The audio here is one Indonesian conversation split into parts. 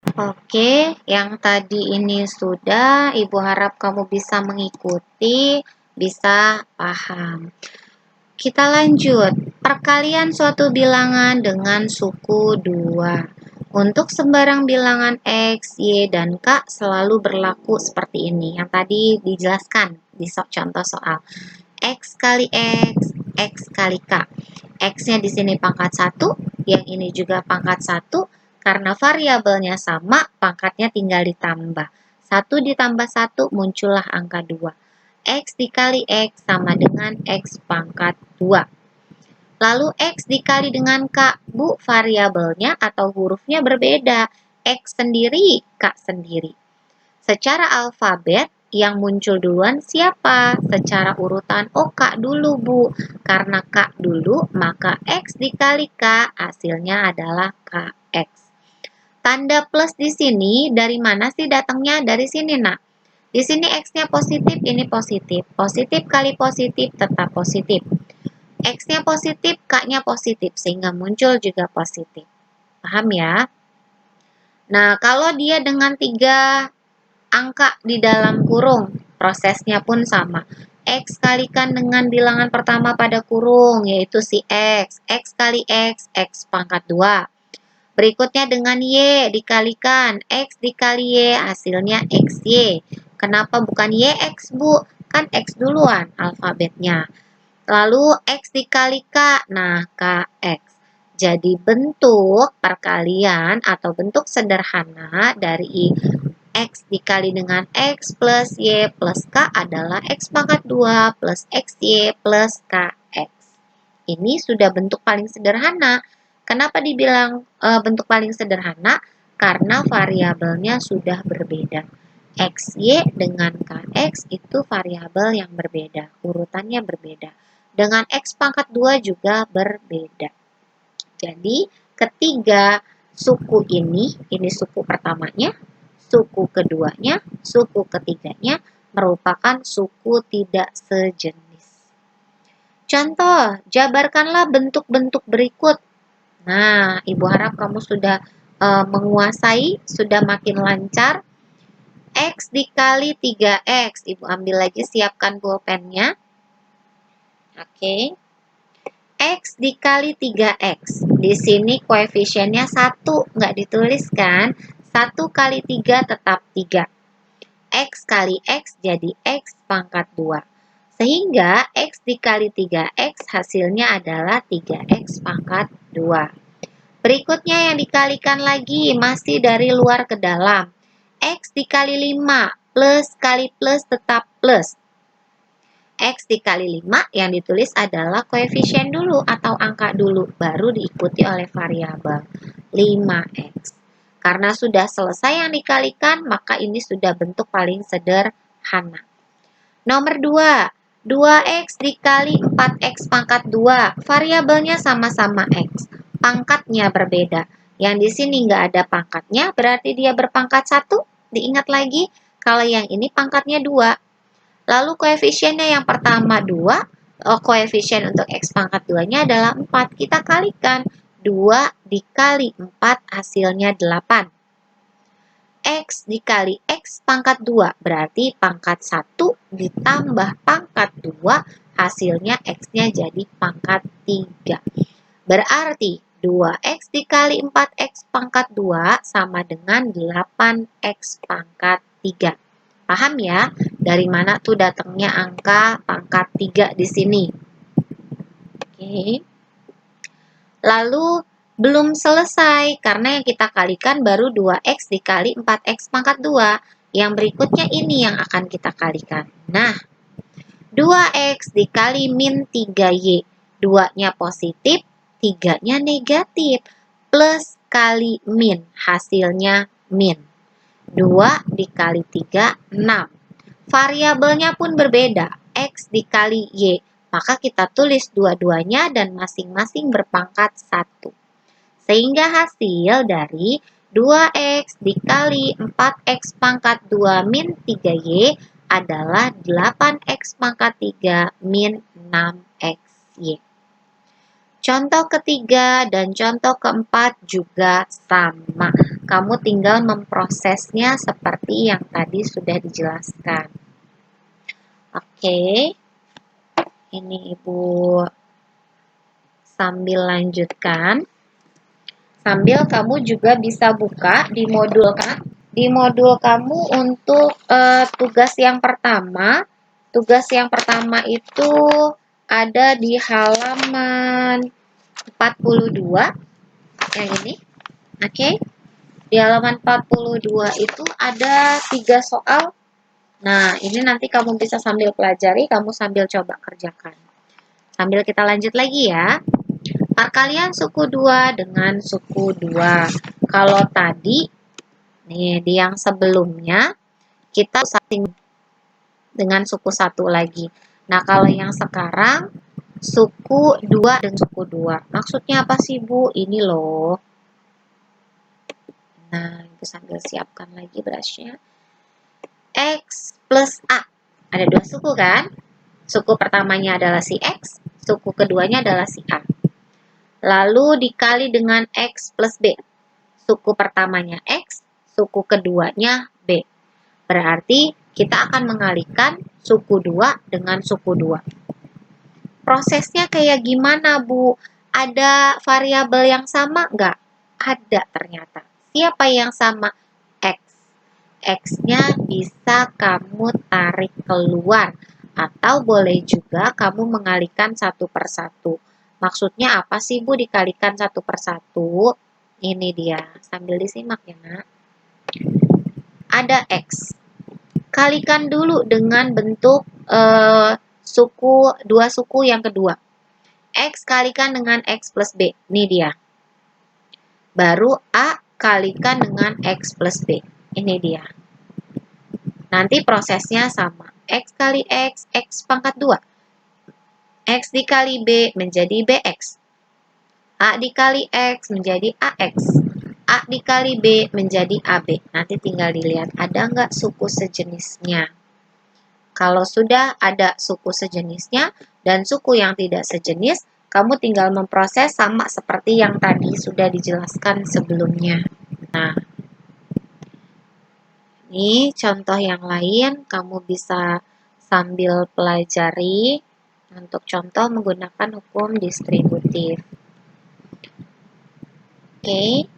Oke, yang tadi ini sudah, Ibu harap kamu bisa mengikuti, bisa paham. Kita lanjut. Perkalian suatu bilangan dengan suku 2. Untuk sembarang bilangan X, Y, dan K selalu berlaku seperti ini. Yang tadi dijelaskan di contoh soal. X kali X, X kali K. X-nya di sini pangkat 1, yang ini juga pangkat 1. Karena variabelnya sama, pangkatnya tinggal ditambah. 1 ditambah 1 muncullah angka 2. X dikali X sama dengan X pangkat 2. Lalu X dikali dengan K. Bu, variabelnya atau hurufnya berbeda. X sendiri, K sendiri. Secara alfabet, yang muncul duluan siapa? Secara urutan, K dulu, Bu. Karena K dulu, maka X dikali K, hasilnya adalah KX. Tanda plus di sini, dari mana sih datangnya? Dari sini, nak. Di sini X-nya positif, ini positif. Positif kali positif, tetap positif. X-nya positif, K-nya positif, sehingga muncul juga positif. Paham ya? Nah, kalau dia dengan 3 angka di dalam kurung, prosesnya pun sama. X kalikan dengan bilangan pertama pada kurung, yaitu si X. X kali X, X pangkat 2. Berikutnya dengan Y dikalikan. X dikali Y, hasilnya XY. Kenapa bukan YX, Bu? Kan X duluan alfabetnya. Lalu X dikali K, nah KX. Jadi bentuk perkalian atau bentuk sederhana dari X dikali dengan X plus Y plus K adalah X pangkat 2 plus XY plus KX. Ini sudah bentuk paling sederhana. Kenapa dibilang bentuk paling sederhana? Karena variabelnya sudah berbeda. XY dengan KX itu variabel yang berbeda, urutannya berbeda. Dengan X pangkat 2 juga berbeda. Jadi, ketiga suku ini suku pertamanya, suku keduanya, suku ketiganya merupakan suku tidak sejenis. Contoh, jabarkanlah bentuk-bentuk berikut. Nah, Ibu harap kamu sudah menguasai, sudah makin lancar. X dikali 3X. Ibu ambil lagi, siapkan pulpennya. Oke. X dikali 3X. Di sini koefisiennya 1, nggak dituliskan. 1 kali 3 tetap 3. X kali X jadi X pangkat 2. Sehingga X dikali 3X hasilnya adalah 3X pangkat 2. Berikutnya yang dikalikan lagi, masih dari luar ke dalam. X dikali 5, plus kali plus tetap plus. X dikali 5 yang ditulis adalah koefisien dulu atau angka dulu, baru diikuti oleh variabel 5X. Karena sudah selesai yang dikalikan, maka ini sudah bentuk paling sederhana. Nomor 2, 2X dikali 4X pangkat 2, variabelnya sama-sama X, pangkatnya berbeda. Yang di sini nggak ada pangkatnya, berarti dia berpangkat 1. Diingat lagi, kalau yang ini pangkatnya 2. Lalu koefisiennya yang pertama 2, koefisien untuk X pangkat 2-nya adalah 4. Kita kalikan, 2 dikali 4 hasilnya 8. X dikali X pangkat 2, berarti pangkat 1 ditambah pangkat 2, hasilnya X-nya jadi pangkat 3. Berarti 2X dikali 4X pangkat 2 sama dengan 8X pangkat 3. Paham ya? Dari mana tuh datangnya angka pangkat 3 di sini? Oke. Lalu belum selesai karena yang kita kalikan baru 2X dikali 4X pangkat 2. Yang berikutnya ini yang akan kita kalikan. Nah, 2X dikali min 3Y. 2-nya positif, 3-nya negatif. Plus kali min, hasilnya min. 2 dikali 3, 6. Variabelnya pun berbeda, X dikali Y. Maka kita tulis dua-duanya dan masing-masing berpangkat 1. Sehingga hasil dari 2X dikali 4X pangkat 2 min 3Y adalah 8X pangkat 3 min 6XY. Contoh ketiga dan contoh keempat juga sama. Kamu tinggal memprosesnya seperti yang tadi sudah dijelaskan. Oke, ini Ibu sambil lanjutkan. Sambil kamu juga bisa buka di modul kamu untuk tugas yang pertama. Tugas yang pertama itu ada di halaman 42 yang ini. Oke. Di halaman 42 itu ada 3 soal. Nah, ini nanti kamu bisa sambil pelajari, kamu sambil coba kerjakan. Sambil kita lanjut lagi ya. Perkalian suku 2 dengan suku 2. Kalau tadi, nih di yang sebelumnya, kita saling dengan suku 1 lagi. Nah, kalau yang sekarang, suku 2 dan suku 2. Maksudnya apa sih, Bu? Ini loh. Nah, Ibu sambil siapkan lagi brushnya. X plus A. Ada 2 suku kan? Suku pertamanya adalah si X, suku keduanya adalah si A. Lalu dikali dengan X plus B. Suku pertamanya X, suku keduanya B. Berarti kita akan mengalihkan suku 2 dengan suku 2. Prosesnya kayak gimana, Bu? Ada variabel yang sama nggak? Ada ternyata. Siapa yang sama? X. X-nya bisa kamu tarik keluar. Atau boleh juga kamu mengalihkan satu per satu. Maksudnya apa sih, Bu, dikalikan satu per satu? Ini dia, sambil disimak ya, Nak. Ada X. Kalikan dulu dengan bentuk dua suku yang kedua. X kalikan dengan X plus B. Ini dia. Baru A kalikan dengan X plus B. Ini dia. Nanti prosesnya sama. X kali X, X pangkat 2. X dikali B menjadi BX. A dikali X menjadi AX. A dikali B menjadi AB. Nanti tinggal dilihat ada nggak suku sejenisnya. Kalau sudah ada suku sejenisnya dan suku yang tidak sejenis, kamu tinggal memproses sama seperti yang tadi sudah dijelaskan sebelumnya. Nah, ini contoh yang lain, kamu bisa sambil pelajari untuk contoh menggunakan hukum distributif. Oke,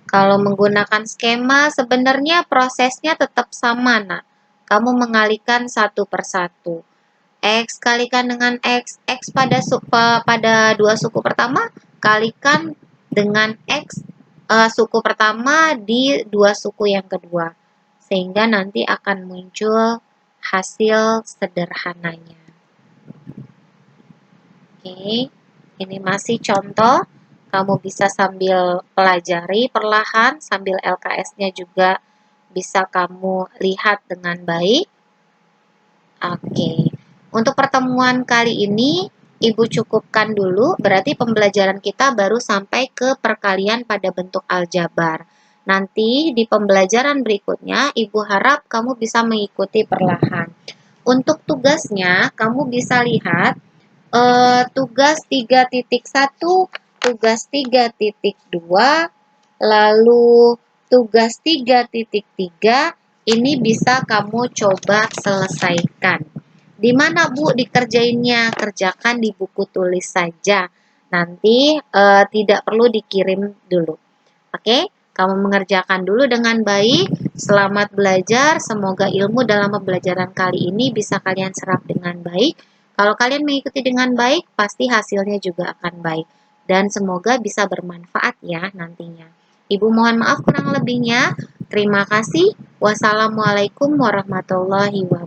kalau menggunakan skema sebenarnya prosesnya tetap sama, nah. Kamu mengalihkan satu per satu. X kalikan dengan X, X pada dua suku pertama, kalikan dengan X suku pertama di dua suku yang kedua. Sehingga nanti akan muncul hasil sederhananya. Oke, ini masih contoh. Kamu bisa sambil pelajari perlahan, sambil LKS-nya juga bisa kamu lihat dengan baik. Oke, untuk pertemuan kali ini, Ibu cukupkan dulu, berarti pembelajaran kita baru sampai ke perkalian pada bentuk aljabar. Nanti di pembelajaran berikutnya, Ibu harap kamu bisa mengikuti perlahan. Untuk tugasnya, kamu bisa lihat tugas 3.1, tugas 3.2, lalu tugas 3.3, ini bisa kamu coba selesaikan. Di mana, Bu, dikerjainnya? Kerjakan di buku tulis saja. Nanti tidak perlu dikirim dulu. Oke? Kamu mengerjakan dulu dengan baik. Selamat belajar. Semoga ilmu dalam pembelajaran kali ini bisa kalian serap dengan baik. Kalau kalian mengikuti dengan baik, pasti hasilnya juga akan baik. Dan semoga bisa bermanfaat ya nantinya. Ibu mohon maaf kurang lebihnya. Terima kasih. Wassalamualaikum warahmatullahi wabarakatuh.